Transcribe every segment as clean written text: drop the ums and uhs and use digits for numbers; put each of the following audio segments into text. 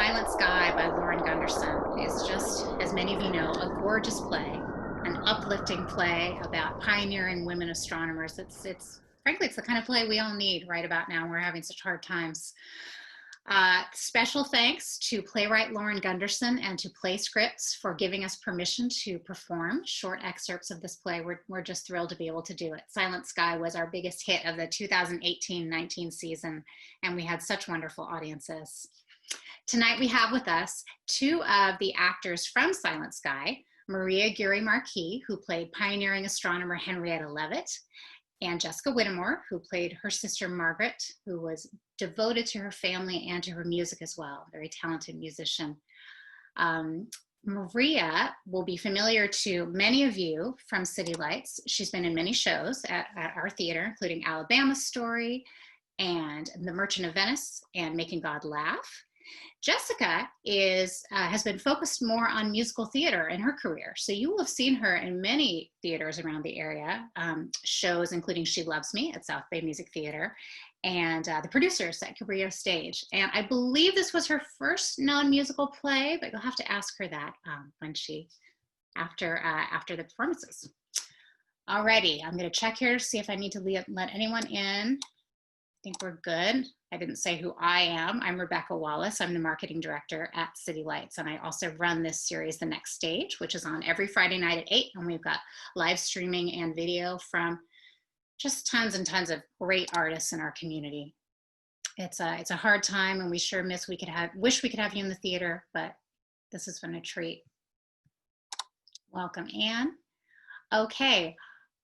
Silent Sky by Lauren Gunderson is just, as many of you know, a gorgeous play, an uplifting play about pioneering women astronomers. Frankly, it's the kind of play we all need right about now. We're having such hard times. Special thanks to playwright Lauren Gunderson and to Play Scripts for giving us permission to perform short excerpts of this play. We're just thrilled to be able to do it. Silent Sky was our biggest hit of the 2018-19 season, and we had such wonderful audiences. Tonight we have with us two of the actors from Silent Sky, Maria Giere Marquis, who played pioneering astronomer Henrietta Leavitt, and Jessica Whittemore, who played her sister Margaret, who was devoted to her family and to her music as well, a very talented musician. Maria will be familiar to many of you from City Lights. She's been in many shows at our theater, including Alabama Story and The Merchant of Venice and Making God Laugh. Jessica has been focused more on musical theater in her career. So you will have seen her in many theaters around the area, shows including She Loves Me at South Bay Music Theater and The Producers at Cabrillo Stage. And I believe this was her first non-musical play, but you'll have to ask her that after the performances. Alrighty, I'm gonna check here to see if I need to let anyone in. I think we're good. I didn't say who I am. I'm Rebecca Wallace. I'm the marketing director at City Lights, and I also run this series, The Next Stage, which is on every Friday night at 8, and we've got live streaming and video from just tons and tons of great artists in our community. It's a hard time, and we sure wish we could have you in the theater, but this has been a treat. Welcome, Anne. Okay.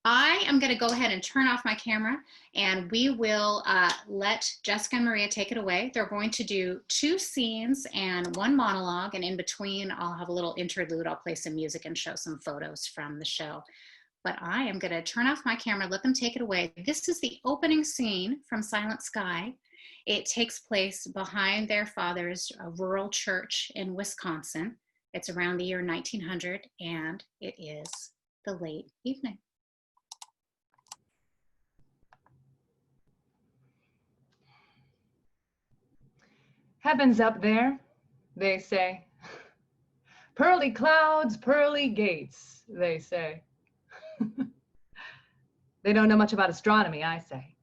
I am going to go ahead and turn off my camera, and we will let Jessica and Maria take it away. They're going to do 2 scenes and 1 monologue, and in between I'll have a little interlude. I'll play some music and show some photos from the show. But I am going to turn off my camera, let them take it away. This is the opening scene from Silent Sky. It takes place behind their father's rural church in Wisconsin. It's around the year 1900, and it is the late evening. Heaven's up there, they say. Pearly clouds, pearly gates, they say. They don't know much about astronomy, I say.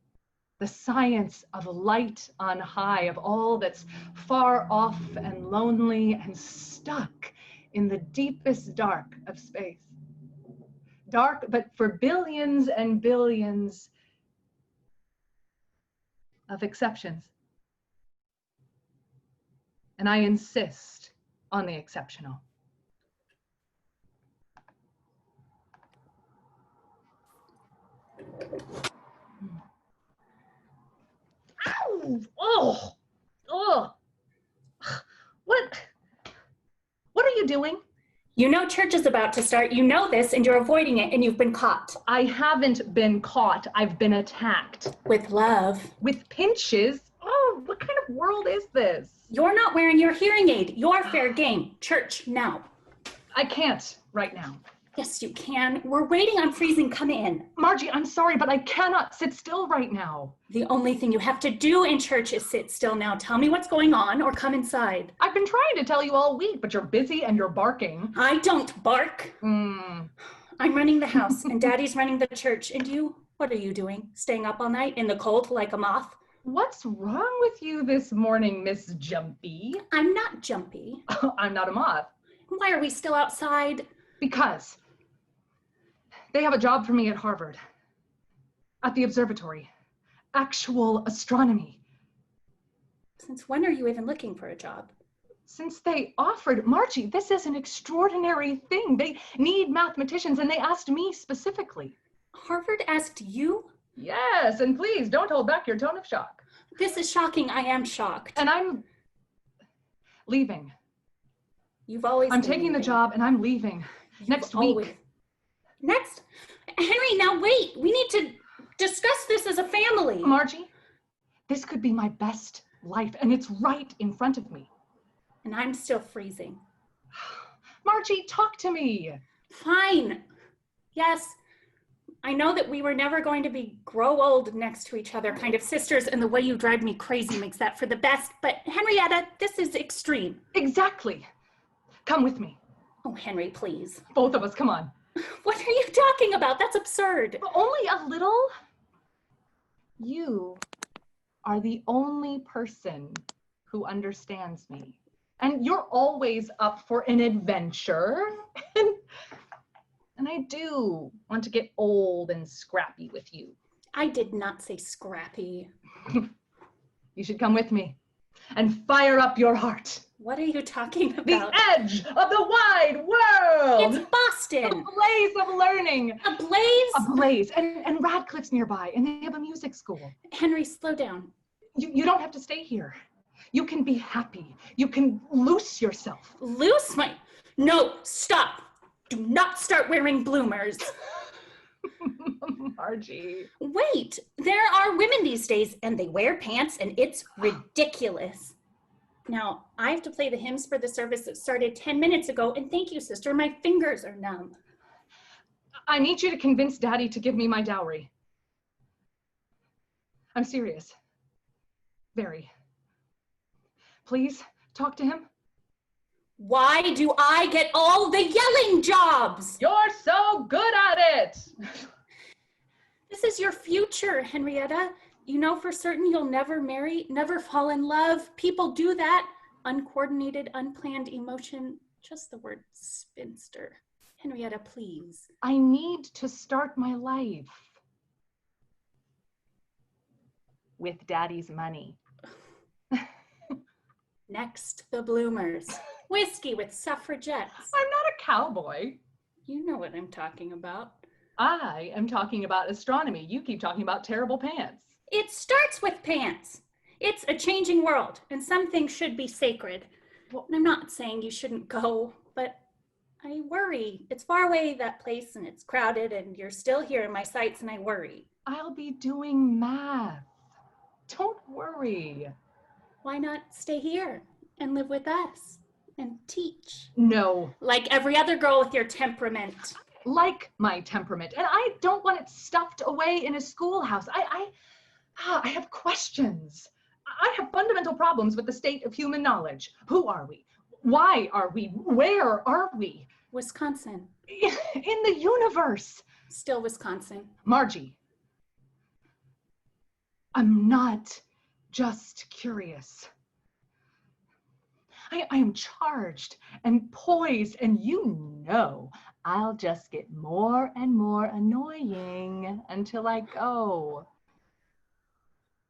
The science of light on high, of all that's far off and lonely and stuck in the deepest dark of space. Dark, but for billions and billions of exceptions. And I insist on the exceptional. Ow! Oh! Oh! What are you doing? You know church is about to start. You know this, and you're avoiding it, and you've been caught. I haven't been caught. I've been attacked. With love. With pinches? Oh, what kind of world is this? You're not wearing your hearing aid. You're fair game. Church, now. I can't right now. Yes, you can. We're waiting on freezing. Come in. Margie, I'm sorry, but I cannot sit still right now. The only thing you have to do in church is sit still now. Tell me what's going on or come inside. I've been trying to tell you all week, but you're busy and you're barking. I don't bark. I'm running the house and Daddy's running the church. And you, what are you doing? Staying up all night in the cold like a moth? What's wrong with you this morning, Miss Jumpy? I'm not jumpy. I'm not a moth. Why are we still outside? Because they have a job for me at Harvard, at the observatory, actual astronomy. Since when are you even looking for a job? Since they offered, Margie, this is an extraordinary thing. They need mathematicians, and they asked me specifically. Harvard asked you? Yes, and please don't hold back your tone of shock. This is shocking. I am shocked. And I'm leaving. You've always I'm been taking leaving. the job and I'm leaving next week. Next? Henry, now wait. We need to discuss this as a family. Margie, this could be my best life and it's right in front of me. And I'm still freezing. Margie, talk to me. Fine. Yes. I know that we were never going to be grow old next to each other kind of sisters, and the way you drive me crazy makes that for the best. But Henrietta, this is extreme. Exactly. Come with me. Oh, Henry, please. Both of us, come on. What are you talking about? That's absurd. Only a little. You are the only person who understands me. And you're always up for an adventure. And I do want to get old and scrappy with you. I did not say scrappy. You should come with me and fire up your heart. What are you talking about? The edge of the wide world. It's Boston. A blaze of learning. A blaze? A blaze. And Radcliffe's nearby, and they have a music school. Henry, slow down. You don't have to stay here. You can be happy. You can loose yourself. Loose my... No, stop. Do not start wearing bloomers. Margie. Wait, there are women these days and they wear pants and it's ridiculous. Now, I have to play the hymns for the service that started 10 minutes ago, and thank you, sister, my fingers are numb. I need you to convince Daddy to give me my dowry. I'm serious. Very. Please, talk to him. Why do I get all the yelling jobs? You're so good at it. This is your future, Henrietta. You know for certain you'll never marry, never fall in love. People do that. Uncoordinated, unplanned emotion. Just the word spinster. Henrietta, please. I need to start my life with Daddy's money. Next, the bloomers. Whiskey with suffragettes. I'm not a cowboy. You know what I'm talking about. I am talking about astronomy. You keep talking about terrible pants. It starts with pants. It's a changing world, and some things should be sacred. Well, I'm not saying you shouldn't go, but I worry. It's far away, that place, and it's crowded, and you're still here in my sights, and I worry. I'll be doing math. Don't worry. Why not stay here and live with us and teach? No. Like every other girl with your temperament. Like my temperament, and I don't want it stuffed away in a schoolhouse. I have questions. I have fundamental problems with the state of human knowledge. Who are we? Why are we? Where are we? Wisconsin. In the universe. Still Wisconsin. Margie, I'm not just curious. I am charged and poised, and you know I'll just get more and more annoying until I go.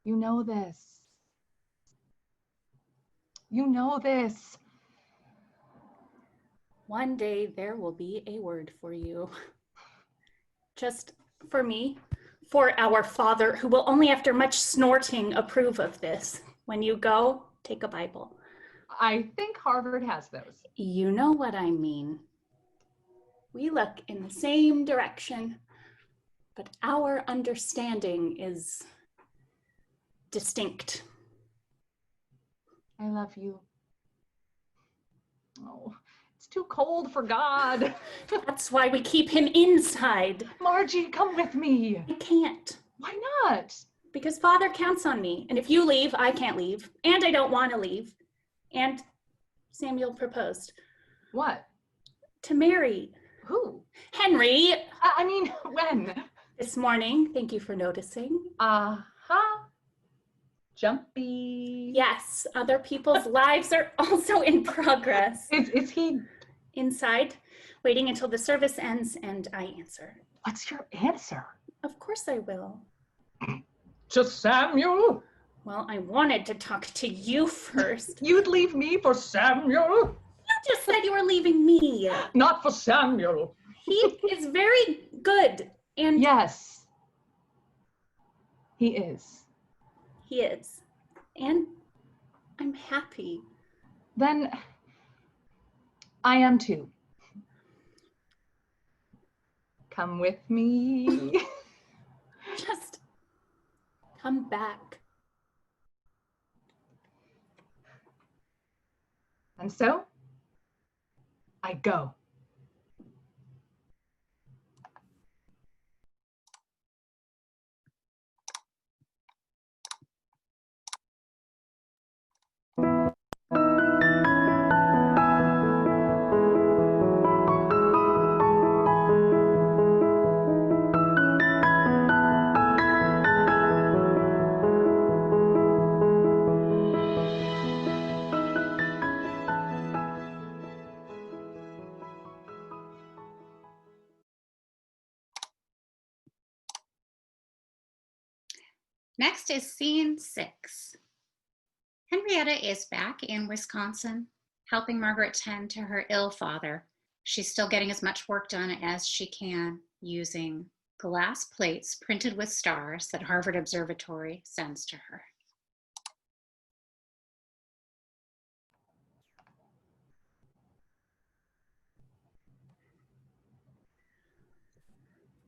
You know this. You know this. One day there will be a word for you. Just for me, for our father, who will only after much snorting approve of this. When you go, take a Bible. I think Harvard has those. You know what I mean. We look in the same direction, but our understanding is distinct. I love you. Oh, it's too cold for God. That's why we keep him inside. Margie, come with me. I can't. Why not? Because Father counts on me. And if you leave, I can't leave. And I don't want to leave. And Samuel proposed. What? To marry. Who? Henry. I mean, when? This morning. Thank you for noticing. Uh-huh. Jumpy. Yes, other people's lives are also in progress. Is he? Inside, waiting until the service ends and I answer. What's your answer? Of course I will. To Samuel? Well, I wanted to talk to you first. You'd leave me for Samuel? You just said you were leaving me. Not for Samuel. He is very good. And yes, he is. He is. And I'm happy. Then I am too. Come with me. Just come back. And so I go. Next is scene 6. Henrietta is back in Wisconsin, helping Margaret tend to her ill father. She's still getting as much work done as she can using glass plates printed with stars that Harvard Observatory sends to her.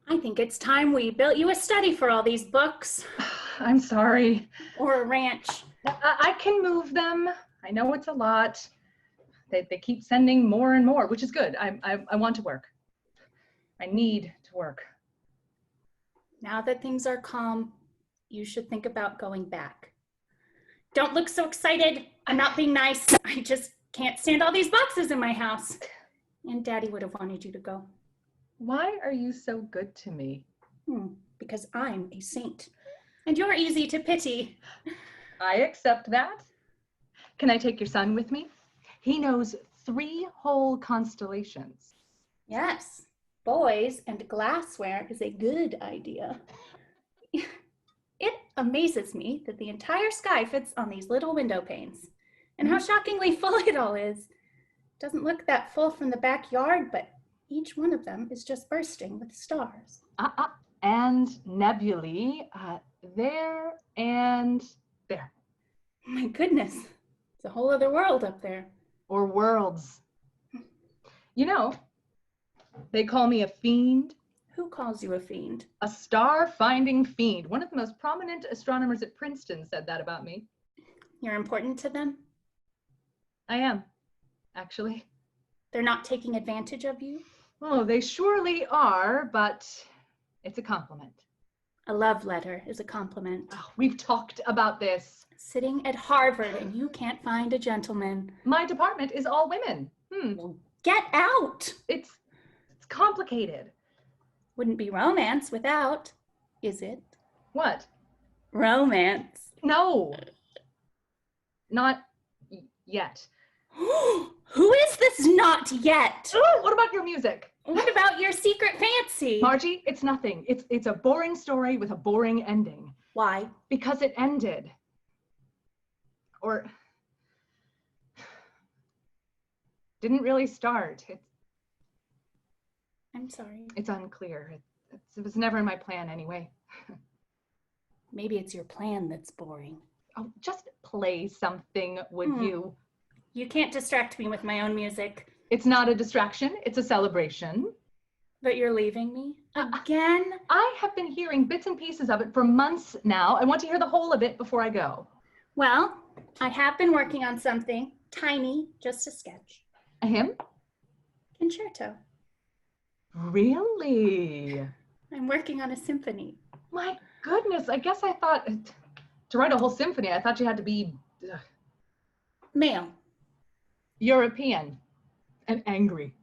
I think it's time we built you a study for all these books. I'm sorry. Or a ranch. I can move them. I know it's a lot. They keep sending more and more, which is good. I want to work. I need to work. Now that things are calm, you should think about going back. Don't look so excited. I'm not being nice. I just can't stand all these boxes in my house. And Daddy would have wanted you to go. Why are you so good to me? Because I'm a saint. And you're easy to pity. I accept that. Can I take your son with me? He knows 3 whole constellations. Yes, boys and glassware is a good idea. It amazes me that the entire sky fits on these little window panes. And how shockingly full it all is. Doesn't look that full from the backyard, but each one of them is just bursting with stars. And nebulae, there and there. My goodness, it's a whole other world up there. Or worlds. You know, they call me a fiend. Who calls you a fiend? A star-finding fiend. One of the most prominent astronomers at Princeton said that about me. You're important to them? I am, actually. They're not taking advantage of you? Oh, they surely are, but it's a compliment. A love letter is a compliment. Oh, we've talked about this. Sitting at Harvard and you can't find a gentleman. My department is all women. Well, get out. It's complicated. Wouldn't be romance without, is it? What? Romance. No. Not yet. Who is this not yet? Oh, what about your music? What about your secret fancy? Margie, it's nothing. It's a boring story with a boring ending. Why? Because it ended. Or didn't really start. I'm sorry. It's unclear. It was never in my plan anyway. Maybe it's your plan that's boring. Oh, just play something, would you? You can't distract me with my own music. It's not a distraction, it's a celebration. But you're leaving me? Again? I have been hearing bits and pieces of it for months now. I want to hear the whole of it before I go. Well, I have been working on something tiny, just a sketch. A hymn? Concerto. Really? I'm working on a symphony. My goodness, I guess I thought, to write a whole symphony, I thought you had to be Male. European and angry.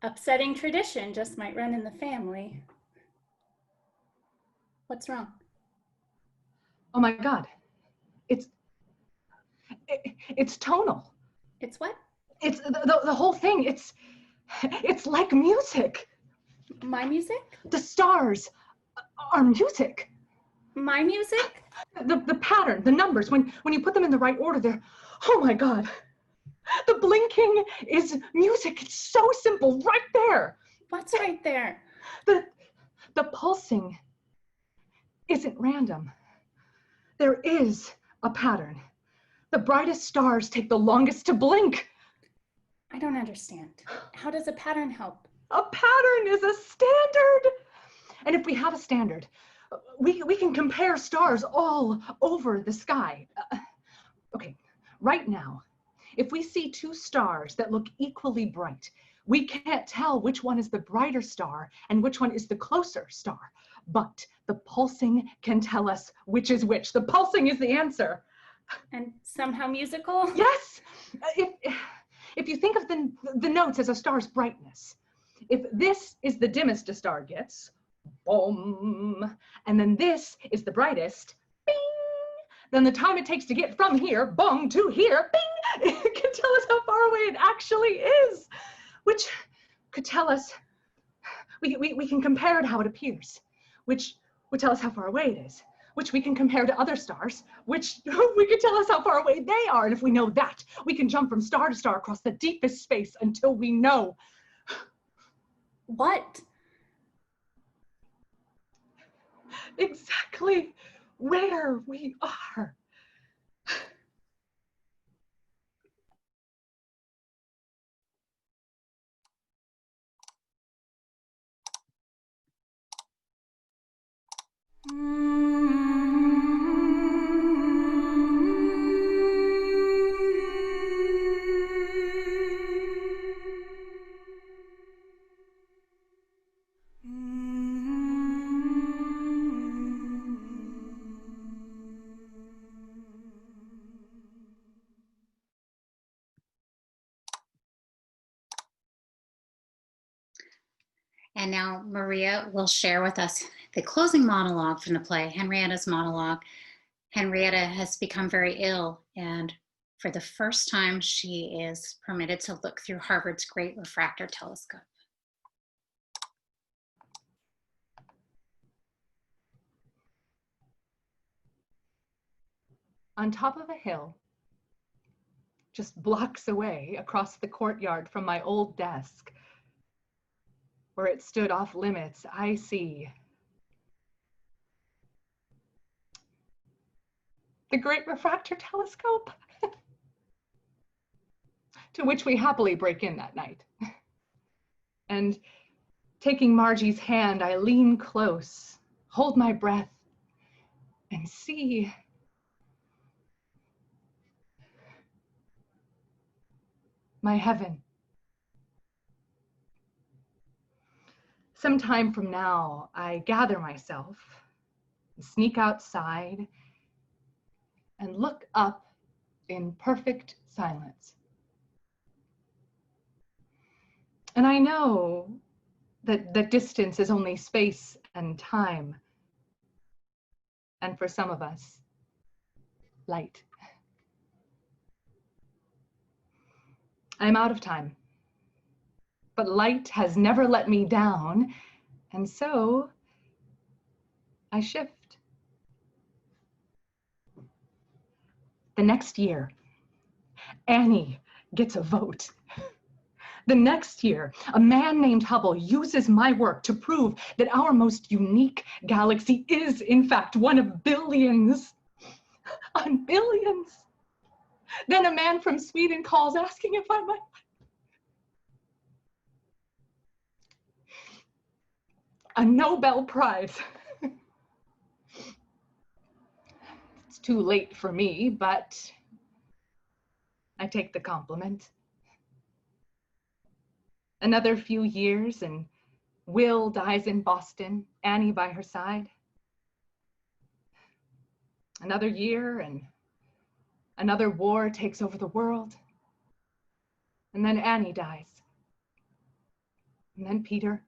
Upsetting tradition just might run in the family. What's wrong? Oh my God, it's tonal. It's what? It's the whole thing. It's like music. My music? The stars are music. My music? The pattern, the numbers, when you put them in the right order, they're, oh my God. The blinking is music. It's so simple, right there. What's right there? The pulsing isn't random. There is a pattern. The brightest stars take the longest to blink. I don't understand. How does a pattern help? A pattern is a standard. And if we have a standard, we can compare stars all over the sky. Okay, right now, if we see 2 stars that look equally bright, we can't tell which one is the brighter star and which one is the closer star. But the pulsing can tell us which is which. The pulsing is the answer. And somehow musical? Yes. If you think of the notes as a star's brightness, if this is the dimmest a star gets, boom, and then this is the brightest, bing, then the time it takes to get from here, bong, to here, bing, it can tell us how far away it actually is, which could tell us, we can compare it how it appears, which would tell us how far away it is, which we can compare to other stars, which we could tell us how far away they are. And if we know that, we can jump from star to star across the deepest space until we know. What? Exactly where we are. And now Maria will share with us the closing monologue from the play, Henrietta's monologue. Henrietta has become very ill, and for the first time, she is permitted to look through Harvard's Great Refractor Telescope. On top of a hill, just blocks away across the courtyard from my old desk, where it stood off limits, I see the Great Refractor Telescope, to which we happily break in that night. And taking Margie's hand, I lean close, hold my breath, and see my heaven. Sometime from now, I gather myself, sneak outside, and look up in perfect silence. And I know that distance is only space and time, and for some of us, light. I'm out of time, but light has never let me down, and so I shift. The next year, Annie gets a vote. The next year, a man named Hubble uses my work to prove that our most unique galaxy is, in fact, one of billions. On billions. Then a man from Sweden calls asking if I might. A Nobel Prize. It's too late for me, but I take the compliment. Another few years and Will dies in Boston, Annie by her side. Another year and another war takes over the world. And then Annie dies. And then Peter.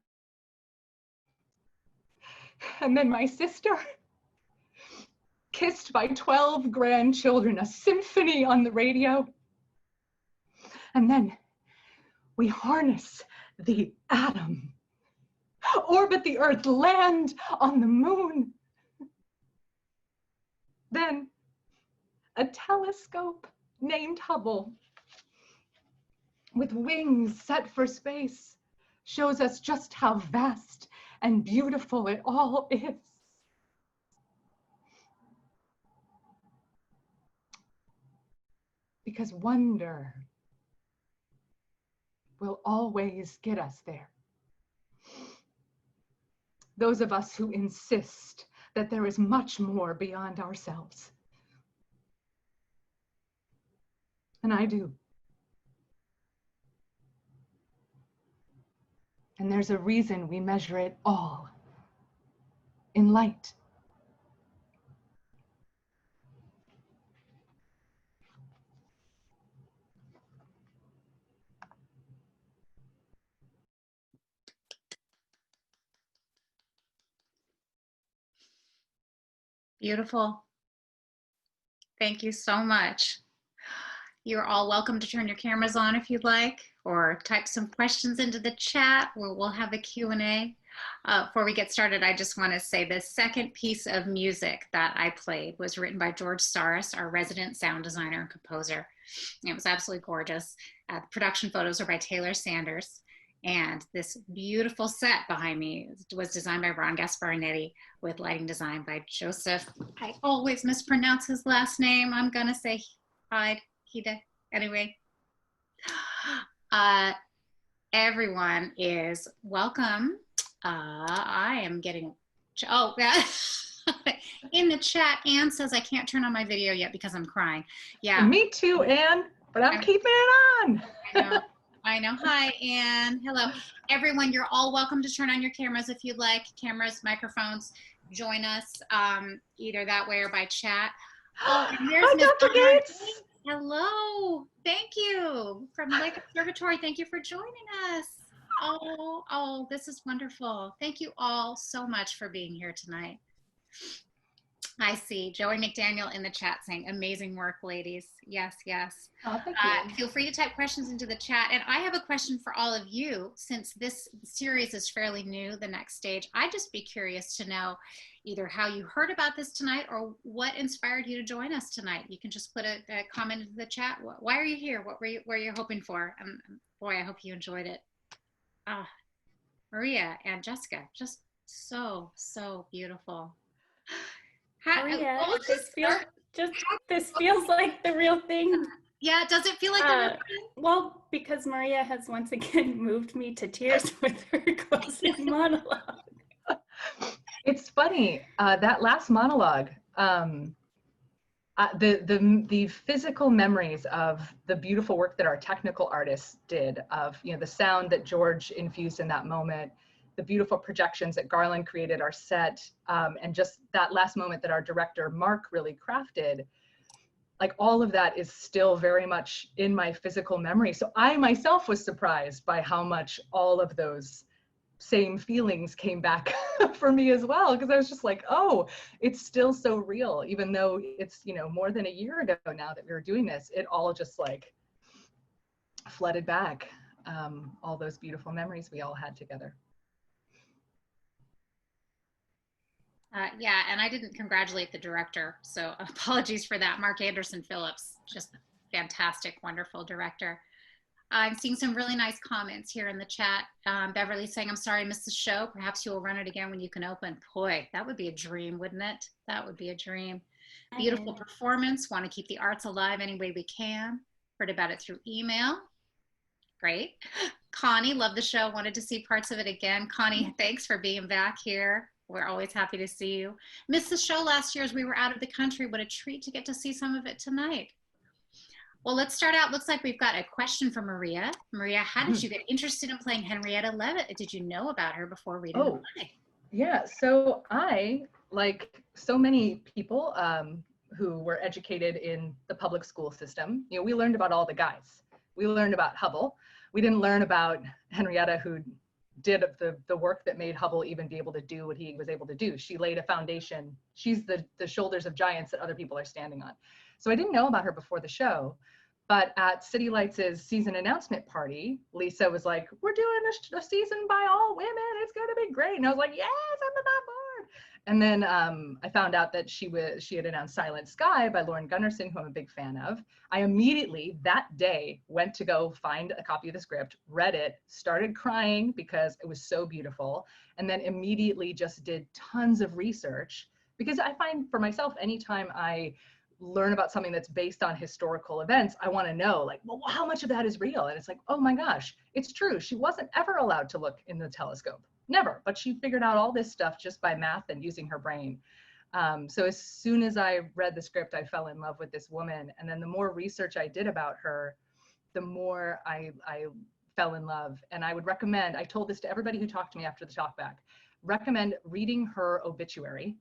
And then my sister. Kissed by 12 grandchildren, a symphony on the radio. And then we harness the atom, orbit the Earth, land on the moon. Then a telescope named Hubble, with wings set for space, shows us just how vast and beautiful it all is. Because wonder will always get us there. Those of us who insist that there is much more beyond ourselves. And I do. And there's a reason we measure it all in light. Beautiful. Thank you so much. You're all welcome to turn your cameras on if you'd like, or type some questions into the chat where we'll have a Q&A. Before we get started, I just want to say the second piece of music that I played was written by George Saris, our resident sound designer and composer. It was absolutely gorgeous. The production photos are by Taylor Sanders. And this beautiful set behind me was designed by Ron Gasparinetti with lighting design by Joseph. I always mispronounce his last name. I'm going to say Hide. Anyway. Everyone is welcome. I am getting, oh, in the chat, Anne says I can't turn on my video yet because I'm crying. Yeah. Me too, Anne, but I'm keeping it on. I know. Hi, Anne. Hello. Everyone, you're all welcome to turn on your cameras if you'd like. Cameras, microphones, join us either that way or by chat. Oh, and there's Miss Dr. Gates. Hello. Thank you. From Lake Observatory, thank you for joining us. Oh, this is wonderful. Thank you all so much for being here tonight. I see Joey McDaniel in the chat saying, amazing work, ladies. Yes, yes. Oh, thank you. Feel free to type questions into the chat. And I have a question for all of you. Since this series is fairly new, the next stage, I'd just be curious to know either how you heard about this tonight or what inspired you to join us tonight. You can just put a comment into the chat. Why are you here? What were you hoping for? Boy, I hope you enjoyed it. Maria and Jessica, just so beautiful. Maria, this feels like the real thing. Yeah, does it feel like the real thing? Well, because Maria has once again moved me to tears with her closing monologue. It's funny, that last monologue, the physical memories of the beautiful work that our technical artists did, of the sound that George infused in that moment, the beautiful projections that Garland created, our set, and just that last moment that our director Mark really crafted, like all of that is still very much in my physical memory. So I myself was surprised by how much all of those same feelings came back for me as well, because I was just like, oh, it's still so real, even though it's more than a year ago now that we were doing this. It all just like flooded back, all those beautiful memories we all had together. Yeah, and I didn't congratulate the director, so apologies for that. Mark Anderson Phillips, just fantastic, wonderful director. I'm seeing some really nice comments here in the chat. Beverly saying, I'm sorry I missed the show. Perhaps you will run it again when you can open. Boy, that would be a dream, wouldn't it? That would be a dream. Beautiful performance. Want to keep the arts alive any way we can. Heard about it through email. Great. Connie, love the show. Wanted to see parts of it again. Connie, thanks for being back here. We're always happy to see you. Missed the show last year as we were out of the country. What a treat to get to see some of it tonight. Well, let's start out. Looks like we've got a question from Maria. Maria, how did you get interested in playing Henrietta Leavitt? Did you know about her before reading the play? Yeah, so I, like so many people who were educated in the public school system, we learned about all the guys. We learned about Hubble. We didn't learn about Henrietta, who did the work that made Hubble even be able to do what he was able to do. She laid a foundation. She's the shoulders of giants that other people are standing on. So I didn't know about her before the show, but at City Lights' season announcement party, Lisa was like, we're doing a season by all women. It's going to be great. And I was like, yes, I'm on board. And then I found out that she had announced Silent Sky by Lauren Gunderson, who I'm a big fan of. I immediately that day went to go find a copy of the script, read it, started crying because it was so beautiful, and then immediately just did tons of research, because I find for myself, anytime I learn about something that's based on historical events, I want to know, like, well, how much of that is real? And it's like, oh my gosh, it's true. She wasn't ever allowed to look in the telescope, never, but she figured out all this stuff just by math and using her brain. So as soon as I read the script, I fell in love with this woman. And then the more research I did about her, the more I fell in love. And I would recommend, I told this to everybody who talked to me after the talkback, recommend reading her obituary,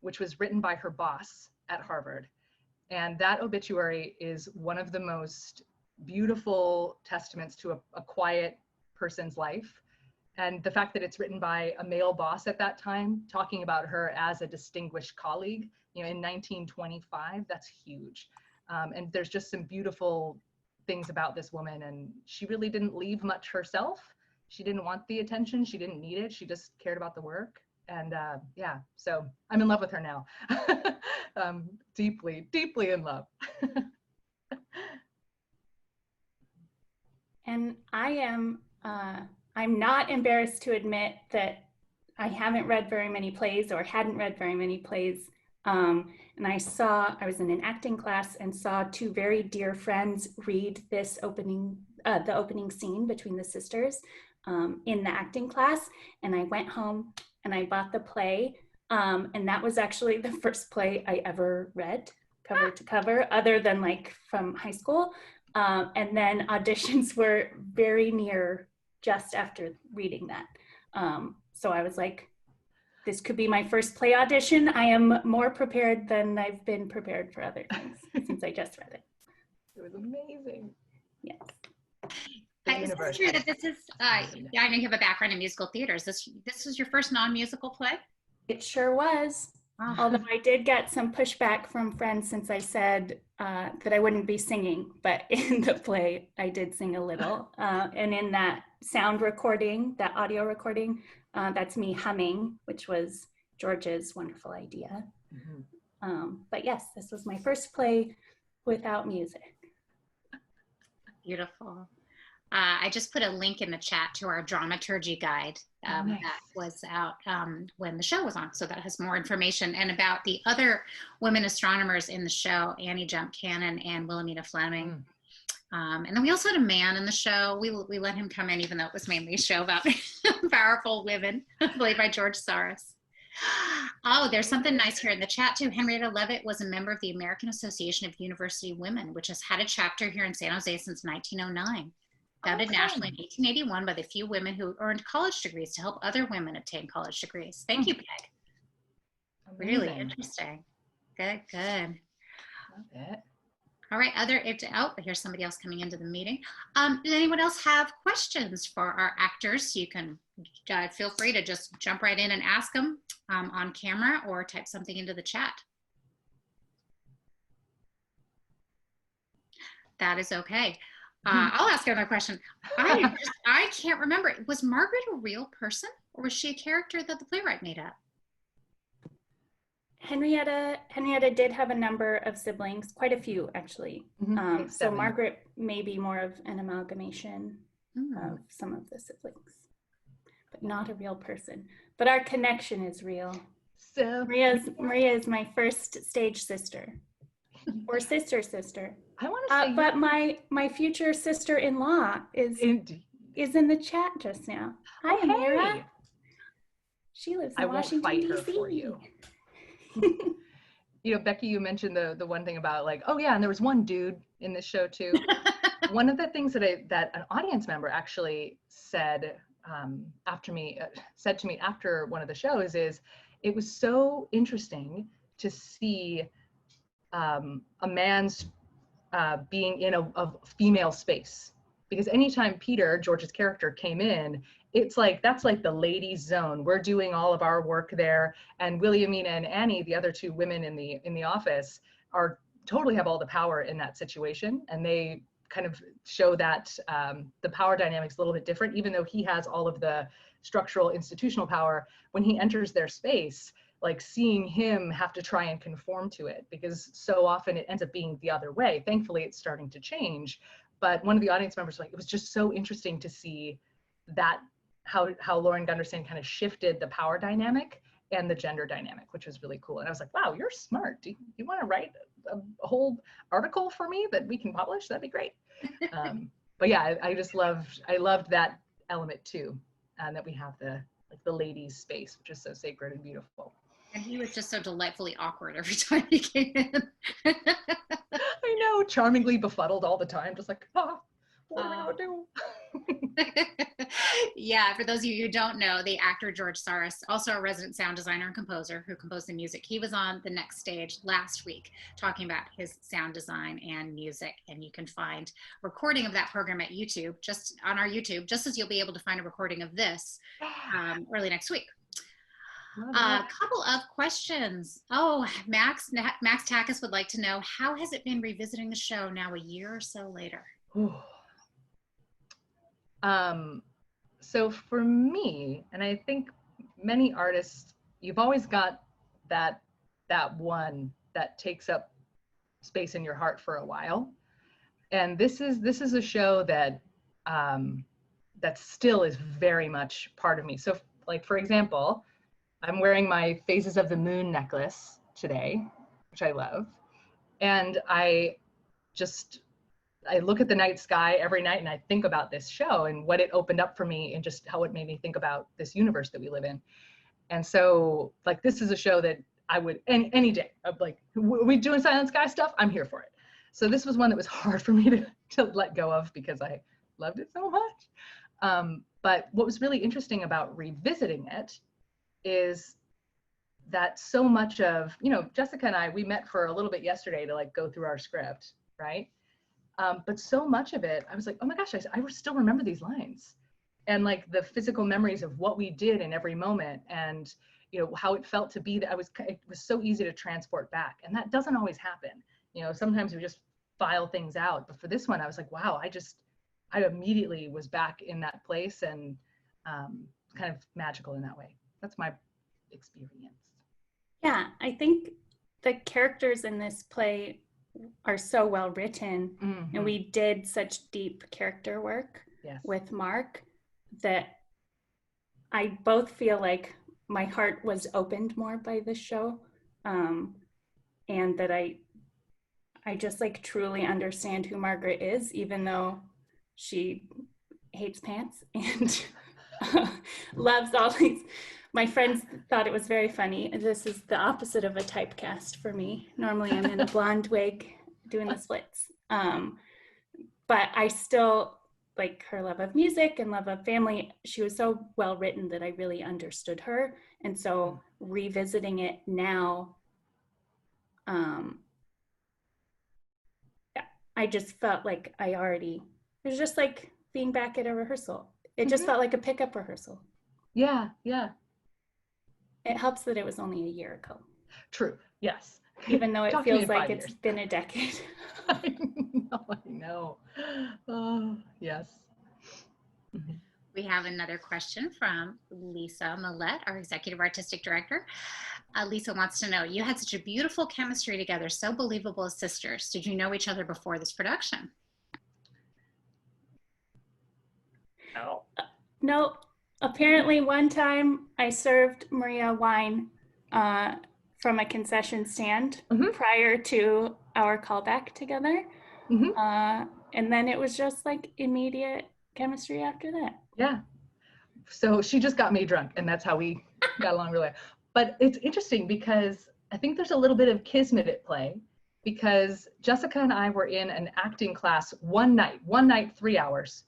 which was written by her boss at Harvard. And that obituary is one of the most beautiful testaments to a quiet person's life. And the fact that it's written by a male boss at that time, talking about her as a distinguished colleague, in 1925, that's huge. And there's just some beautiful things about this woman. And she really didn't leave much herself. she didn't want the attention. She didn't need it. She just cared about the work. And yeah, so I'm in love with her now. Deeply, deeply in love. And I am, I'm not embarrassed to admit that I haven't read very many plays or hadn't read very many plays. And I was in an acting class and saw two very dear friends read this opening, the opening scene between the sisters in the acting class. And I went home and I bought the play. And that was actually the first play I ever read cover to cover, other than like from high school. And then auditions were very near just after reading that. So I was like, this could be my first play audition. I am more prepared than I've been prepared for other things since I just read it. It was amazing. Yes. Is this true that this is, I know you have a background in musical theater. This was your first non-musical play? It sure was. Wow. Although I did get some pushback from friends since I said that I wouldn't be singing, but in the play I did sing a little. And in that sound recording, that audio recording, that's me humming, which was George's wonderful idea. Mm-hmm. But yes, this was my first play without music. Beautiful. I just put a link in the chat to our dramaturgy guide Nice. that was out when the show was on. So that has more information and about the other women astronomers in the show, Annie Jump Cannon and Wilhelmina Fleming. And then we also had a man in the show. We let him come in, even though it was mainly a show about powerful women, played by George Soros. Oh, there's something nice here in the chat too. Henrietta Leavitt was a member of the American Association of University Women, which has had a chapter here in San Jose since 1909. Founded nationally in 1881 by the few women who earned college degrees to help other women obtain college degrees. Thank you, Peg. Amazing. Really interesting. Good, good. Love it. All right, here's somebody else coming into the meeting. Does anyone else have questions for our actors? You can feel free to just jump right in and ask them on camera or type something into the chat. That is okay. I'll ask another question. I can't remember. Was Margaret a real person or was she a character that the playwright made up? Henrietta did have a number of siblings, quite a few actually. Mm-hmm. So Margaret may be more of an amalgamation of some of the siblings, but not a real person. But our connection is real. So Maria is my first stage sister, or sister. I want to say, but my future sister-in-law is in the chat just now. Hi, Amira. She lives in Washington, I won't fight her DC. for you. You know, Becky, you mentioned the one thing about like, oh yeah, and there was one dude in this show too. One of the things that an audience member actually said to me after one of the shows is, it was so interesting to see a man's being in a female space, because anytime Peter, George's character, came in, it's like, that's like the ladies' zone. We're doing all of our work there, and Wilhelmina and Annie, the other two women in the office, are totally have all the power in that situation, and they kind of show that the power dynamics a little bit different, even though he has all of the structural institutional power. When he enters their space, like seeing him have to try and conform to it, because so often it ends up being the other way. Thankfully, it's starting to change. But one of the audience members was like, it was just so interesting to see that how Lauren Gunderson kind of shifted the power dynamic and the gender dynamic, which was really cool. And I was like, wow, you're smart. Do you want to write a whole article for me that we can publish? That'd be great. But yeah, I loved that element too, and that we have the ladies' space, which is so sacred and beautiful. And he was just so delightfully awkward every time he came in. I know, charmingly befuddled all the time, just like, what are we gonna do? Yeah, for those of you who don't know, the actor George Soros, also a resident sound designer and composer who composed the music, he was on The Next Stage last week talking about his sound design and music, and you can find a recording of that program at YouTube, just on our YouTube, just as you'll be able to find a recording of this early next week. A couple of questions. Oh, Max Takis would like to know, how has it been revisiting the show now a year or so later? So for me, and I think many artists, you've always got that one that takes up space in your heart for a while. And this is a show that that still is very much part of me. So like, for example, I'm wearing my Phases of the Moon necklace today, which I love. And I look at the night sky every night and I think about this show and what it opened up for me and just how it made me think about this universe that we live in. And so like, this is a show that I would, any day, of like, we doing Silent Sky stuff, I'm here for it. So this was one that was hard for me to let go of because I loved it so much. But what was really interesting about revisiting it is that so much of, Jessica and I, we met for a little bit yesterday to like go through our script, right? But so much of it, I was like, oh my gosh, I still remember these lines. And like the physical memories of what we did in every moment and, how it felt to be that it was so easy to transport back. And that doesn't always happen. Sometimes we just file things out. But for this one, I was like, wow, I immediately was back in that place and kind of magical in that way. That's my experience. Yeah, I think the characters in this play are so well written, Mm-hmm. and we did such deep character work with Mark that I both feel like my heart was opened more by this show, and that I just like truly understand who Margaret is, even though she hates pants and loves all these. My friends thought it was very funny. This is the opposite of a typecast for me. Normally I'm in a blonde wig doing the splits. But I still like her love of music and love of family. She was so well written that I really understood her. And so revisiting it now, I just felt like it was just like being back at a rehearsal. It just felt like a pickup rehearsal. Yeah. It helps that it was only a year ago. True. Yes. Even though it feels like it's been a decade. I know. Oh, yes. Mm-hmm. We have another question from Lisa Millette, our executive artistic director. Lisa wants to know, you had such a beautiful chemistry together, so believable as sisters. Did you know each other before this production? No. Apparently one time I served Maria wine from a concession stand prior to our callback together. And then it was just like immediate chemistry after that. Yeah. So she just got me drunk and that's how we got along really well. But it's interesting because I think there's a little bit of kismet at play because Jessica and I were in an acting class one night, 3 hours.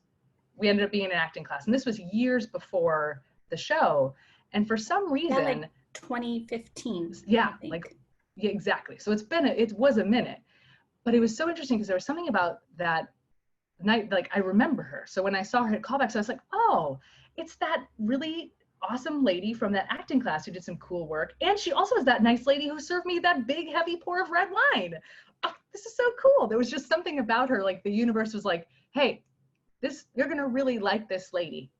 We ended up being in an acting class. And this was years before the show. And for some reason, like 2015. Yeah, exactly. So it was a minute, but it was so interesting because there was something about that night, like I remember her. So when I saw her at callbacks, I was like, oh, it's that really awesome lady from that acting class who did some cool work. And she also is that nice lady who served me that big heavy pour of red wine. Oh, this is so cool. There was just something about her, like the universe was like, hey, you're gonna really like this lady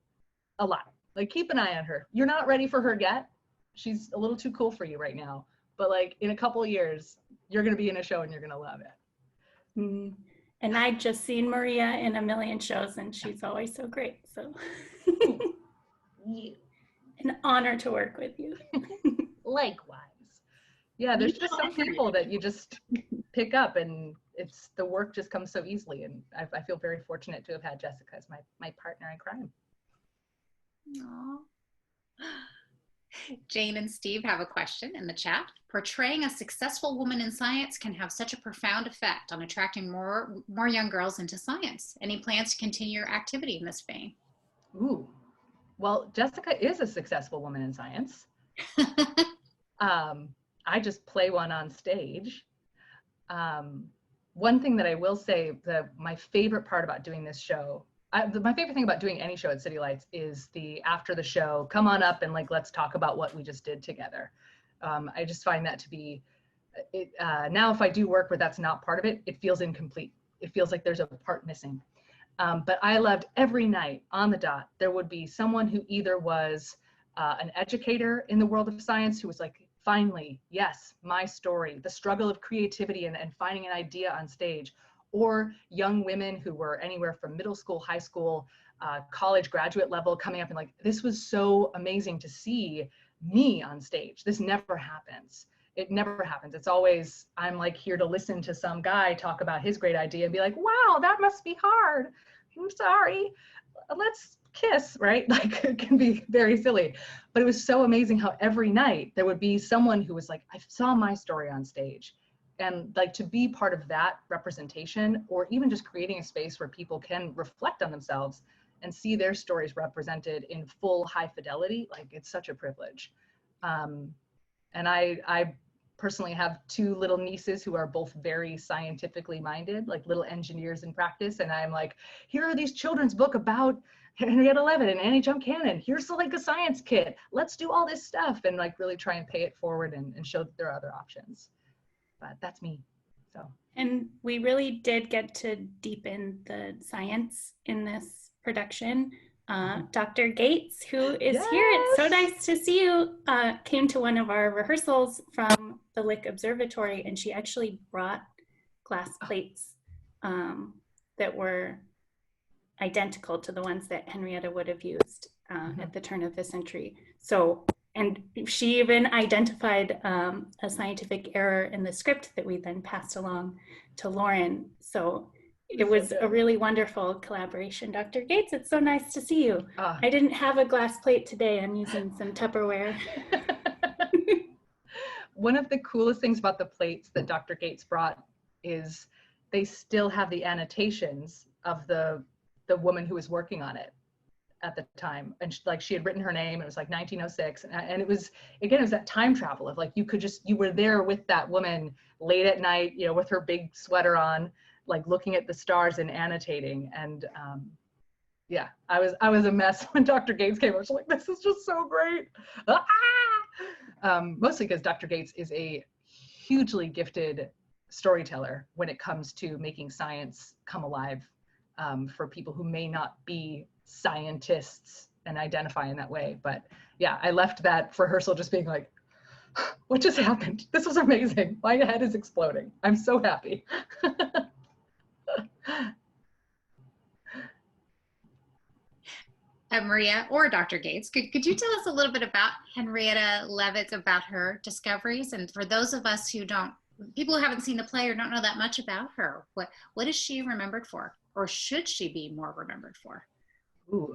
a lot. Like keep an eye on her. You're not ready for her yet. She's a little too cool for you right now. But like in a couple of years, you're gonna be in a show and you're gonna love it. Mm-hmm. And I'd just seen Maria in a million shows and she's always so great. So an honor to work with you. Likewise. Yeah, there's just some people that you just pick up and the work just comes so easily. And I feel very fortunate to have had Jessica as my partner in crime. Aww. Jane and Steve have a question in the chat. Portraying a successful woman in science can have such a profound effect on attracting more young girls into science. Any plans to continue your activity in this vein? Ooh, well, Jessica is a successful woman in science. I just play one on stage. One thing that I will say, my favorite part about doing this show, my favorite thing about doing any show at City Lights is after the show, come on up and like, let's talk about what we just did together. I just find that to be, now if I do work where that's not part of it, it feels incomplete. It feels like there's a part missing. But I loved every night on the dot, there would be someone who either was an educator in the world of science who was like, finally, yes, my story, the struggle of creativity and finding an idea on stage, or young women who were anywhere from middle school, high school, college, graduate level coming up and like, this was so amazing to see me on stage. This never happens. It never happens. It's always, I'm like here to listen to some guy talk about his great idea and be like, wow, that must be hard. I'm sorry. Let's kiss, right? Like it can be very silly, but it was so amazing how every night there would be someone who was like, I saw my story on stage. And like to be part of that representation, or even just creating a space where people can reflect on themselves and see their stories represented in full high fidelity, like it's such a privilege. And I personally have two little nieces who are both very scientifically minded, like little engineers in practice. And I'm like, here are these children's book about Henrietta Leavitt and Annie Jump Cannon. Here's the like a science kit. Let's do all this stuff and like really try and pay it forward and show that there are other options. But that's me. So. And we really did get to deepen the science in this production. Dr. Gates, who is here, it's so nice to see you, came to one of our rehearsals from the Lick Observatory, and she actually brought glass plates that were identical to the ones that Henrietta would have used at the turn of the century. So, and she even identified a scientific error in the script that we then passed along to Lauren. So it was a really wonderful collaboration. Dr. Gates, it's so nice to see you. I didn't have a glass plate today. I'm using some Tupperware. One of the coolest things about the plates that Dr. Gates brought is they still have the annotations of the woman who was working on it at the time. And she had written her name, it was like 1906. And it was, again, it was that time travel of like, you were there with that woman late at night, you know, with her big sweater on, like looking at the stars and annotating. And yeah, I was a mess when Dr. Gates came. I was like, this is just so great. Mostly because Dr. Gates is a hugely gifted storyteller when it comes to making science come alive for people who may not be scientists and identify in that way. But yeah, I left that rehearsal just being like, what just happened? This was amazing. My head is exploding. I'm so happy. Maria or Dr. Gates, could you tell us a little bit about Henrietta Leavitt, about her discoveries? And for those of us who people who haven't seen the play or don't know that much about her, what is she remembered for? Or should she be more remembered for? Ooh,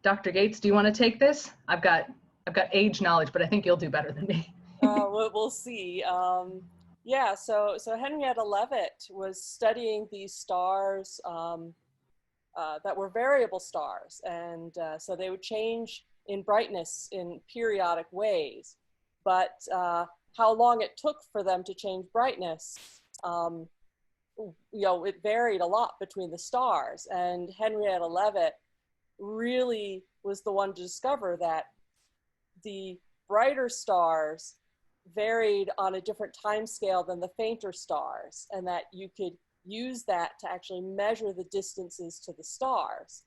Dr. Gates, do you want to take this? I've got age knowledge, but I think you'll do better than me. We'll see. Yeah, so Henrietta Leavitt was studying these stars that were variable stars, and so they would change in brightness in periodic ways. But how long it took for them to change brightness, it varied a lot between the stars. And Henrietta Leavitt really was the one to discover that the brighter stars varied on a different time scale than the fainter stars, and that you could use that to actually measure the distances to the stars.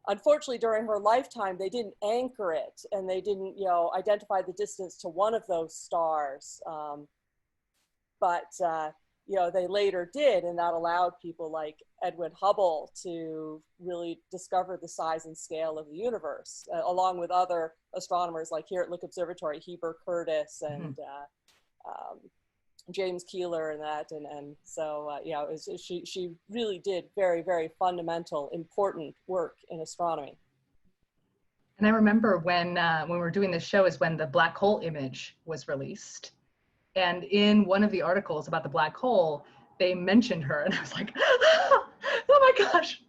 Unfortunately, during her lifetime, they didn't anchor it, and they didn't, identify the distance to one of those stars. But they later did, and that allowed people like Edwin Hubble to really discover the size and scale of the universe, along with other astronomers like here at Lick Observatory, Heber Curtis and James Keeler and that. And so, she really did very, very fundamental, important work in astronomy. And I remember when we were doing this show is when the black hole image was released. And in one of the articles about the black hole, they mentioned her, and I was like, oh my gosh.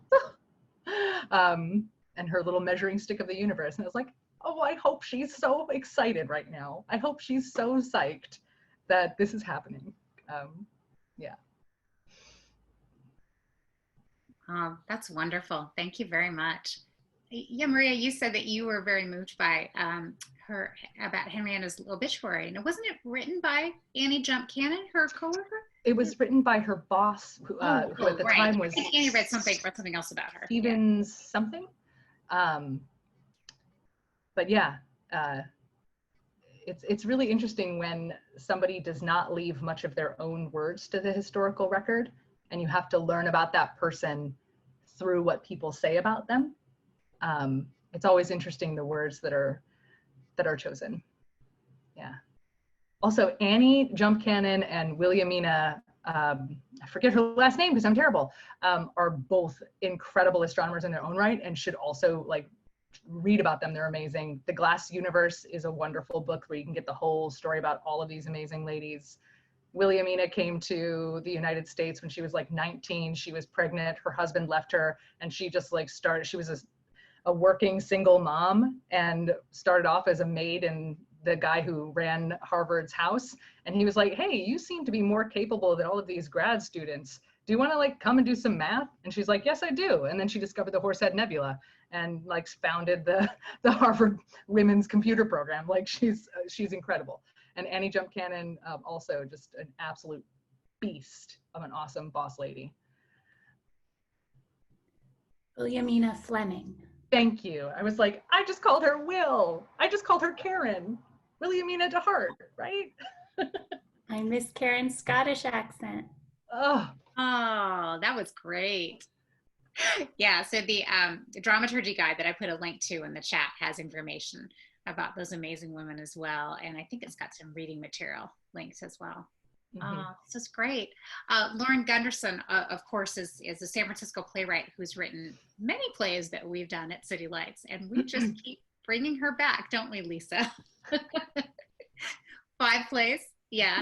And her little measuring stick of the universe. And I was like, oh, I hope she's so excited right now. I hope she's so psyched that this is happening. Yeah. That's wonderful. Thank you very much. Yeah, Maria, you said that you were very moved by about Henrietta's obituary, and wasn't it written by Annie Jump Cannon, her coworker? It was written by her boss, who at the time was. I think Annie read something else about her. Stevens something. But yeah, it's really interesting when somebody does not leave much of their own words to the historical record, and you have to learn about that person through what people say about them. It's always interesting, the words that are chosen. Yeah. Also, Annie Jump Cannon and Williamina, I forget her last name because I'm terrible, are both incredible astronomers in their own right, and should also like read about them. They're amazing. The Glass Universe is a wonderful book where you can get the whole story about all of these amazing ladies. Williamina came to the United States when she was like 19. She was pregnant. Her husband left her, and she just like started. She was a working single mom and started off as a maid in the guy who ran Harvard's house. And he was like, hey, you seem to be more capable than all of these grad students. Do you want to like come and do some math? And she's like, yes, I do. And then she discovered the Horsehead Nebula and like founded the Harvard Women's Computer Program. Like she's incredible. And Annie Jump Cannon, also just an absolute beast of an awesome boss lady. Williamina Fleming. Thank you. I was like, I just called her Will. I just called her Karen. Williamina to heart, right? I miss Karen's Scottish accent. Oh, that was great. Yeah, so the dramaturgy guide that I put a link to in the chat has information about those amazing women as well. And I think it's got some reading material links as well. This is great. Lauren Gunderson, of course, is a San Francisco playwright who's written many plays that we've done at City Lights. And we just keep bringing her back, don't we, Lisa? 5 plays? Yeah.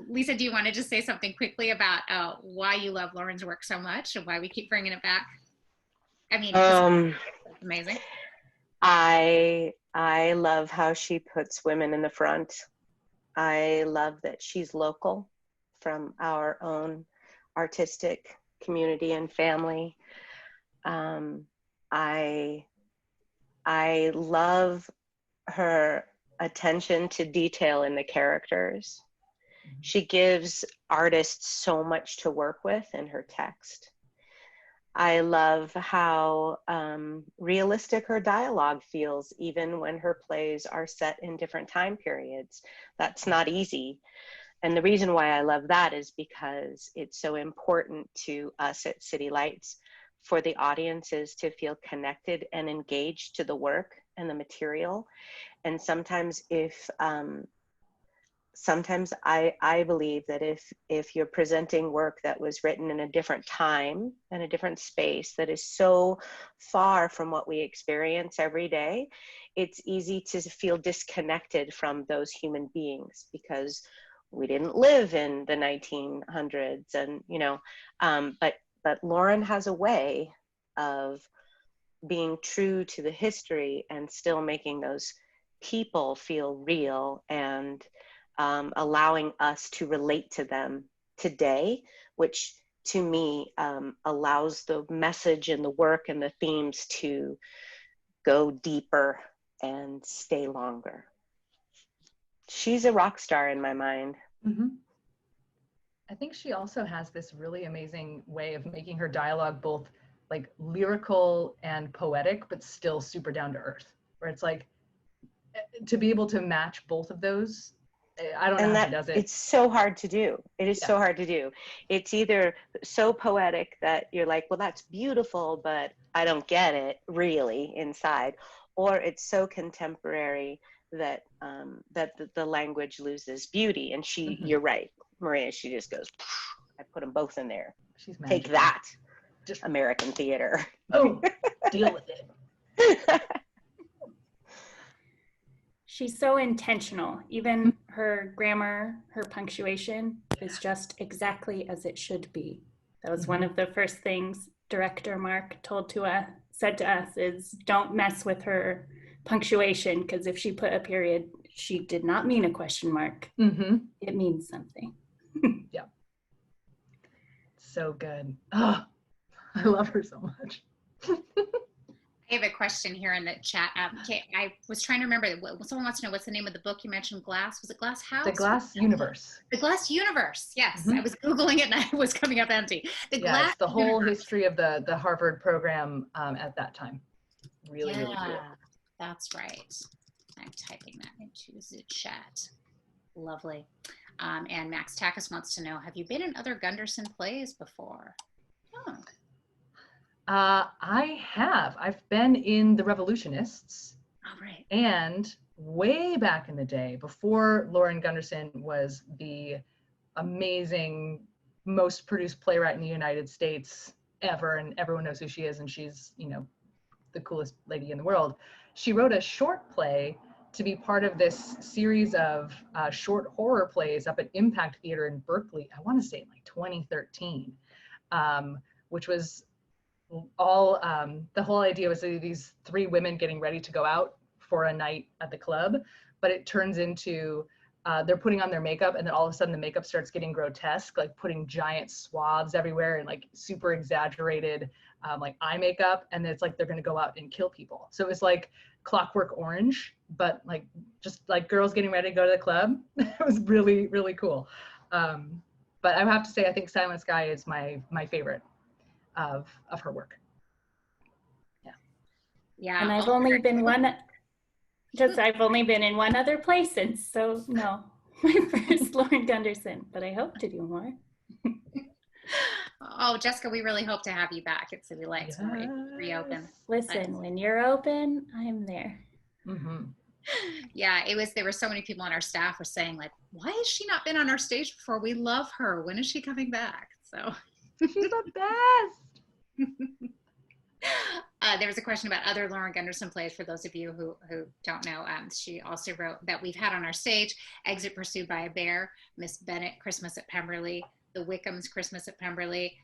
Lisa, do you want to just say something quickly about why you love Lauren's work so much and why we keep bringing it back? I mean, it's amazing. I love how she puts women in the front. I love that she's local from our own artistic community and family. I love her attention to detail in the characters. She gives artists so much to work with in her text. I love how realistic her dialogue feels, even when her plays are set in different time periods. That's not easy. And the reason why I love that is because it's so important to us at City Lights for the audiences to feel connected and engaged to the work and the material. And sometimes sometimes I believe that if you're presenting work that was written in a different time and a different space that is so far from what we experience every day, it's easy to feel disconnected from those human beings because we didn't live in the 1900s, and but Lauren has a way of being true to the history and still making those people feel real and allowing us to relate to them today, which to me allows the message and the work and the themes to go deeper and stay longer. She's a rock star in my mind. Mm-hmm. I think she also has this really amazing way of making her dialogue both like lyrical and poetic, but still super down to earth, where it's like to be able to match both of those. I don't know how she does it. It's so hard to do. It is so hard to do. It's either so poetic that you're like, well, that's beautiful, but I don't get it really inside, or it's so contemporary that that the language loses beauty. And she, you're right, Maria. She just goes, I put them both in there. She's magical. Take that, just American theater. Oh, deal with it. She's so intentional. Even her grammar, her punctuation is just exactly as it should be. That was one of the first things director Mark said to us is don't mess with her punctuation, because if she put a period, she did not mean a question mark. It means something. Yeah. So good. Oh, I love her so much. I have a question here in the chat. Okay, I was trying to remember. Someone wants to know what's the name of the book you mentioned. Glass? Was it Glass House? The Glass Universe. The Glass Universe. Yes, Mhm. I was Googling it and it was coming up empty. It's the whole history of the Harvard program at that time. Really, really cool. That's right. I'm typing that into the chat. Lovely. And Max Takis wants to know, have you been in other Gunderson plays before? Oh. I have. I've been in The Revolutionists. All right. And way back in the day, before Lauren Gunderson was the amazing, most produced playwright in the United States ever, and everyone knows who she is, and she's, you know, the coolest lady in the world. She wrote a short play to be part of this series of short horror plays up at Impact Theater in Berkeley. I want to say like 2013, which was all, the whole idea was these three women getting ready to go out for a night at the club, but it turns into they're putting on their makeup, and then all of a sudden the makeup starts getting grotesque, like putting giant swaths everywhere and like super exaggerated like eye makeup, and then it's like they're going to go out and kill people. So it was like Clockwork Orange, but like just like girls getting ready to go to the club. It was really, really cool. But I have to say, I think Silent Sky is my favorite of her work. Yeah. And I've only been in one other place since, so no, my first Lauren Gunderson, but I hope to do more. Oh, Jessica, we really hope to have you back at City Lights when we reopen. Listen, when you're open, I'm there. Mm-hmm. Yeah, there were so many people on our staff were saying like, why has she not been on our stage before? We love her. When is she coming back? So she's the best. There was a question about other Lauren Gunderson plays for those of you who don't know. She also wrote that we've had on our stage Exit Pursued by a Bear, Miss Bennet, Christmas at Pemberley, The Wickhams, Christmas at Pemberley.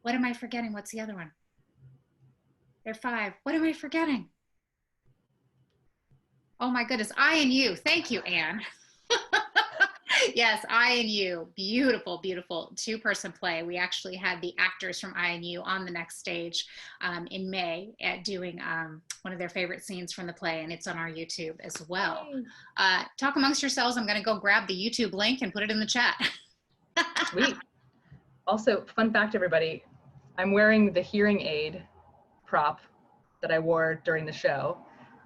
What am I forgetting? What's the other one? There are 5. What am I forgetting? Oh my goodness, I and You. Thank you, Anne. Yes, I and You. Beautiful, beautiful 2-person play. We actually had the actors from I and You on the next stage in May at doing one of their favorite scenes from the play, and it's on our YouTube as well. Talk amongst yourselves. I'm going to go grab the YouTube link and put it in the chat. Sweet. Also, fun fact, everybody, I'm wearing the hearing aid prop that I wore during the show,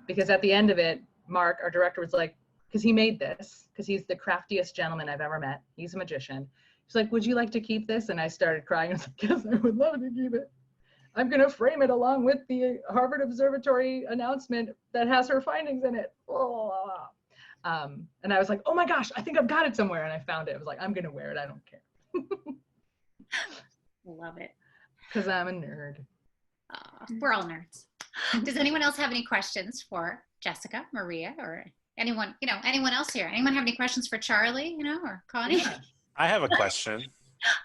because at the end of it, Mark, our director, was like, because he made this, because he's the craftiest gentleman I've ever met. He's a magician. He's like, would you like to keep this? And I started crying. I was like, yes, I would love to keep it. I'm going to frame it along with the Harvard Observatory announcement that has her findings in it. And I was like, oh my gosh, I think I've got it somewhere. And I found it. I was like, I'm going to wear it. I don't care. Love it. Because I'm a nerd. We're all nerds. Does anyone else have any questions for Jessica, Maria, or anyone else here? Anyone have any questions for Charlie, or Connie? Yeah. I have a question.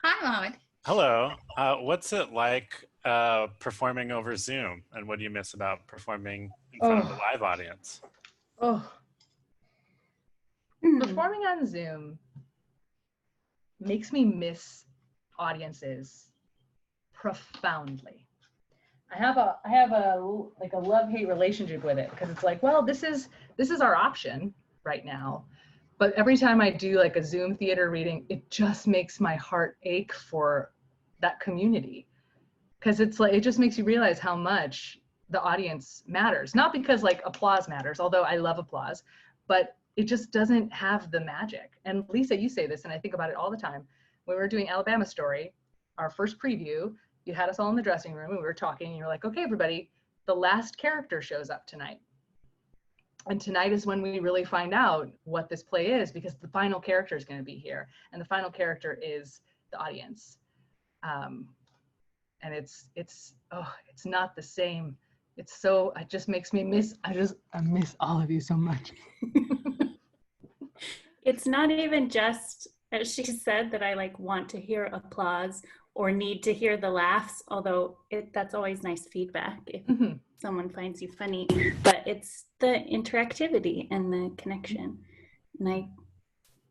Hi, Mohammed. Hello. What's it like performing over Zoom, and what do you miss about performing in front of a live audience? Performing on Zoom makes me miss audiences profoundly. I have a love-hate relationship with it, because it's like, well, this is our option right now. But every time I do like a Zoom theater reading, it just makes my heart ache for that community. Because it's like, it just makes you realize how much the audience matters. Not because like applause matters, although I love applause, but it just doesn't have the magic. And Lisa, you say this, and I think about it all the time. When we were doing Alabama Story, our first preview, you had us all in the dressing room and we were talking, and you're like, okay, everybody, the last character shows up tonight. And tonight is when we really find out what this play is, because the final character is going to be here. And the final character is the audience. And it's not the same. It just makes me miss, I miss all of you so much. It's not even just, as she said, that I like want to hear applause or need to hear the laughs, although that's always nice feedback if someone finds you funny, but it's the interactivity and the connection. And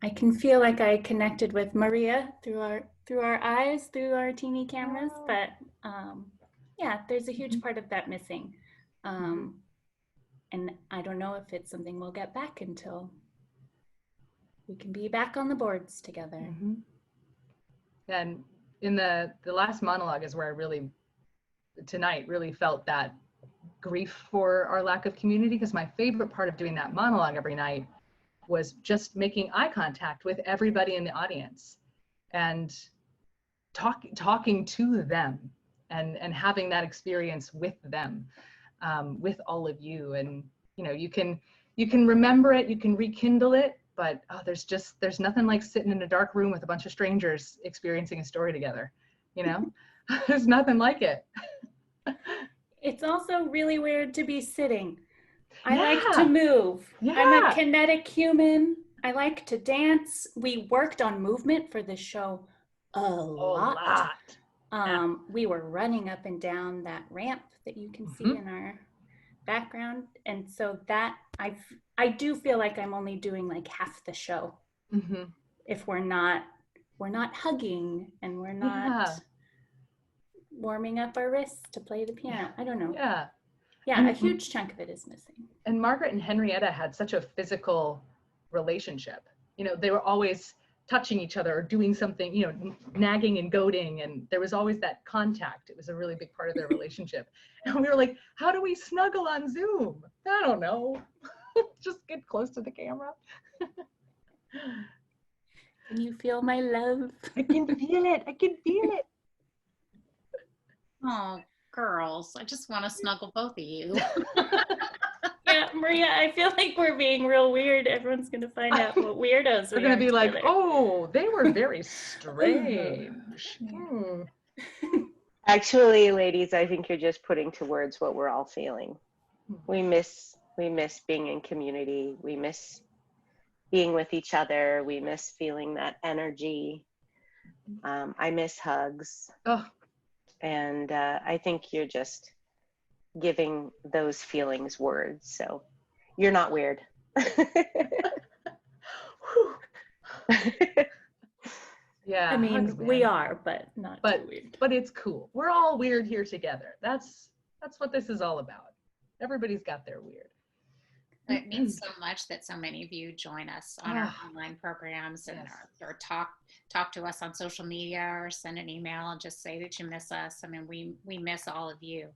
I can feel like I connected with Maria through our eyes, through our teeny cameras, but yeah, there's a huge part of that missing. And I don't know if it's something we'll get back until we can be back on the boards together. And in the last monologue is where I really, tonight, really felt that grief for our lack of community, because my favorite part of doing that monologue every night was just making eye contact with everybody in the audience and talking to them and having that experience with them, with all of you. And you know, you can remember it, you can rekindle it, but there's nothing like sitting in a dark room with a bunch of strangers experiencing a story together, you know. There's nothing like it. It's also really weird to be sitting. I like to move. I'm a kinetic human. I like to dance. We worked on movement for this show a lot. We were running up and down that ramp that you can see in our background. And so that I do feel like I'm only doing like half the show. If we're not hugging and we're not warming up our wrists to play the piano. I don't know. Yeah, a huge chunk of it is missing. And Margaret and Henrietta had such a physical relationship. You know, they were always touching each other or doing something, you know, nagging and goading, and there was always that contact. It was a really big part of their relationship. And we were like, how do we snuggle on Zoom? I don't know. Just get close to the camera. Can you feel my love? I can feel it. I can feel it. Oh, girls, I just want to snuggle both of you. Yeah, Maria, I feel like we're being real weird. Everyone's going to find out what weirdos They're we going are to be together. like, oh, they were very strange. Actually, ladies, I think you're just putting to words what we're all feeling. We miss being in community. We miss being with each other. We miss feeling that energy. I miss hugs. Oh. And I think you're just giving those feelings words. So you're not weird. Yeah. I mean, hugs, we are, but not too weird. But it's cool. We're all weird here together. That's what this is all about. Everybody's got their weird. It means so much that so many of you join us on our online programs and or talk to us on social media or send an email and just say that you miss us. I mean, we miss all of you,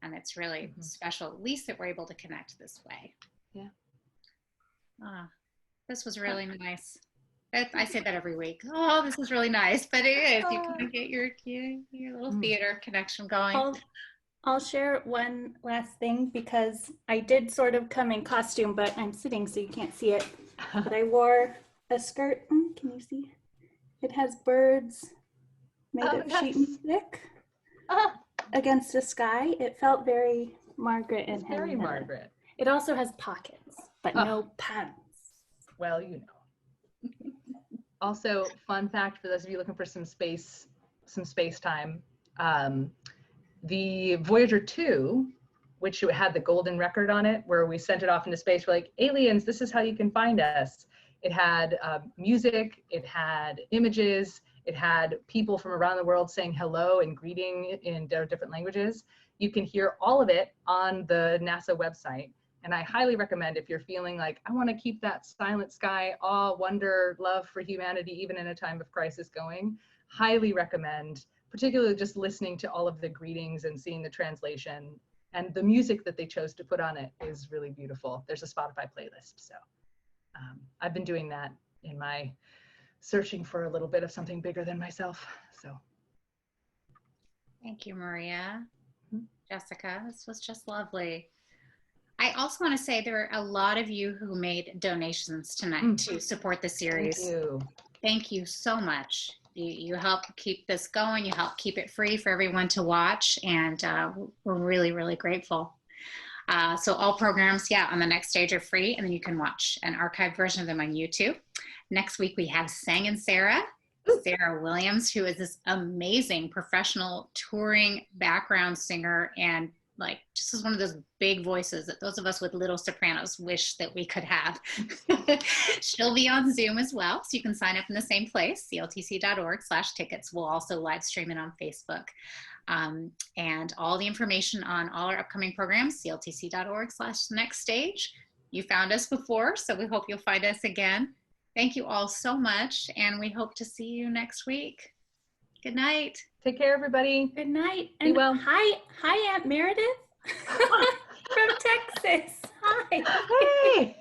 and it's really special, at least that we're able to connect this way. Yeah. This was really nice. I say that every week. Oh, this is really nice, but it is. You kind of get your little theater connection going. I'll share one last thing, because I did sort of come in costume, but I'm sitting so you can't see it. But I wore a skirt. Can you see? It has birds made of sheet music against the sky. It felt very Margaret and Henrietta. Very Margaret. It also has pockets, but no pants. Well, you know. Also, fun fact for those of you looking for some space time. The Voyager 2, which had the golden record on it, where we sent it off into space, we're like, aliens, this is how you can find us. It had music, it had images, it had people from around the world saying hello and greeting in their different languages. You can hear all of it on the NASA website. And I highly recommend, if you're feeling like, I want to keep that silent sky, awe, wonder, love for humanity, even in a time of crisis going, highly recommend, particularly just listening to all of the greetings and seeing the translation, and the music that they chose to put on it is really beautiful. There's a Spotify playlist. So I've been doing that in my searching for a little bit of something bigger than myself. So. Thank you, Maria. Jessica, this was just lovely. I also want to say there are a lot of you who made donations tonight to support the series. Thank you. Thank you so much. You help keep this going. You help keep it free for everyone to watch, and we're really, really grateful. So all programs, on the next stage are free, and then you can watch an archived version of them on YouTube. Next week, we have Sang and Sarah Williams, who is this amazing professional touring background singer, and just is one of those big voices that those of us with little sopranos wish that we could have. She'll be on Zoom as well, so you can sign up in the same place, cltc.org/tickets. We'll also live stream it on Facebook. And all the information on all our upcoming programs, cltc.org/nextstage. You found us before, so we hope you'll find us again. Thank you all so much, and we hope to see you next week. Good night. Take care, everybody. Good night. Be And well. hi, Aunt Meredith from Texas. Hi. Hey.